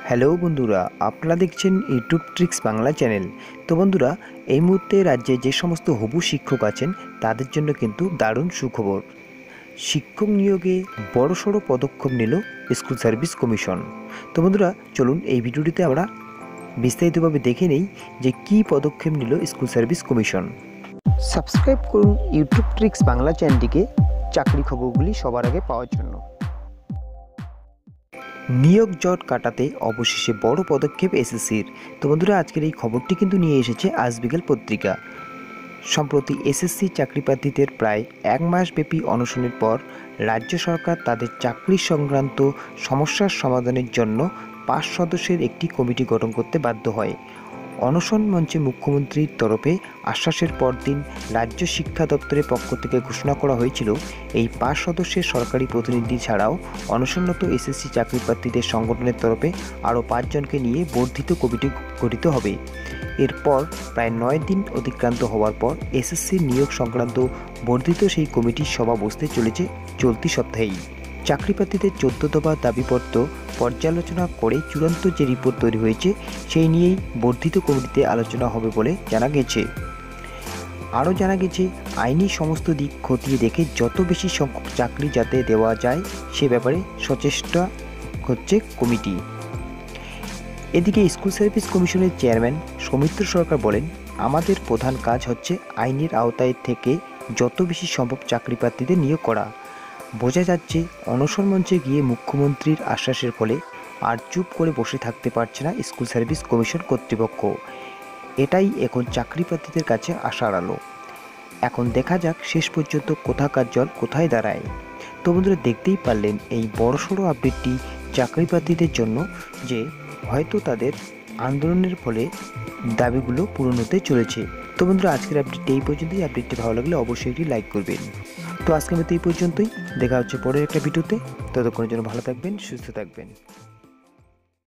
Hello বন্ধুরা, আপনারা দেখছেন ইউটিউব ট্রিক্স বাংলা চ্যানেল। তো বন্ধুরা, এই মুহূর্তে রাজ্যে যে সমস্ত হবু শিক্ষক আছেন তাদের জন্য কিন্তু দারুণ সুখবর। শিক্ষক নিয়োগে বড়সড় পদক্ষেপ নিল স্কুল সার্ভিস কমিশন। তো বন্ধুরা, চলুন এই ভিডিওটিতে আমরা বিস্তারিতভাবে দেখে নেই যে কী পদক্ষেপ নিল স্কুল সার্ভিস কমিশন। সাবস্ক্রাইব করুন ইউটিউব ট্রিক্স বাংলা চ্যানেলটিকে চাকরি খবরগুলি সবার আগে পাওয়ার জন্য। নিয়োগ জট কাটাতে অবশেষে বড় পদক্ষেপ এসএসসির। তো বন্ধুরা, আজকের এই খবরটি কিন্তু নিয়ে এসেছে আজ বিকেল পত্রিকা। সম্প্রতি এসএসসি চাকরিপ্রার্থীদের প্রায় এক মাসব্যাপী অনশনের পর রাজ্য সরকার তাদের চাকরি সংক্রান্ত সমস্যার সমাধানের জন্য 5 সদস্যের একটি কমিটি গঠন করতে বাধ্য হয়। অনশন মঞ্চে মুখ্যমন্ত্রীর তরফে আশ্বাসের পরদিন রাজ্য শিক্ষা দপ্তরের পক্ষ থেকে ঘোষণা করা হয়েছিল এই 5 সদস্যের সরকারি প্রতিনিধি ছাড়াও অনশনরত এসএসসি চাকরিপ্রার্থীদের সংগঠনের তরফে আরও 5 জনকে নিয়ে বর্ধিত কমিটি গঠিত হবে। এরপর প্রায় 9 দিন অতিক্রান্ত হওয়ার পর এসএসসি নিয়োগ সংক্রান্ত বর্ধিত সেই কমিটির সভা বসতে চলেছে চলতি সপ্তাহেই। চাকরিপ্রার্থীদের 14 দফা দাবিপত্র পর্যালোচনা করে চূড়ান্ত যে রিপোর্ট তৈরি হয়েছে সেই নিয়েই বর্ধিত কমিটিতে আলোচনা হবে বলে জানা গেছে। আরও জানা গেছে, আইনি সমস্ত দিক খতিয়ে দেখে যত বেশি সংখ্যক চাকরি যাতে দেওয়া যায় সে ব্যাপারে সচেষ্টা হচ্ছে কমিটি। এদিকে স্কুল সার্ভিস কমিশনের চেয়ারম্যান সৌমিত্র সরকার বলেন, আমাদের প্রধান কাজ হচ্ছে আইনের আওতায় থেকে যত বেশি সম্ভব চাকরি প্রার্থীদের নিয়োগ করা। বোঝা যাচ্ছে অনশন মঞ্চে গিয়ে মুখ্যমন্ত্রীর আশ্বাসের ফলে আর চুপ করে বসে থাকতে পারছে না স্কুল সার্ভিস কমিশন কর্তৃপক্ষ। এটাই এখন চাকরি প্রার্থীদের কাছে আশার আলো। এখন দেখা যাক শেষ পর্যন্ত কোথাকার জল কোথায় দাঁড়ায়। তো বন্ধুরা, দেখতেই পারলেন এই বড়সড় আপডেটটি চাকরি প্রার্থীদের জন্য, যে হয়তো তাদের আন্দোলনের ফলে দাবিগুলো পূরণ হতে চলেছে। তো বন্ধুরা, আজকের আপডেটটি এই পর্যন্তই। আপডেটটি ভালো লাগলে অবশ্যই একটি লাইক করবেন। তো আজকের মতো এই পর্যন্তই, দেখা হচ্ছে পরের একটা ভিডিওতে। ততক্ষণের জন্য ভালো থাকবেন, সুস্থ থাকবেন।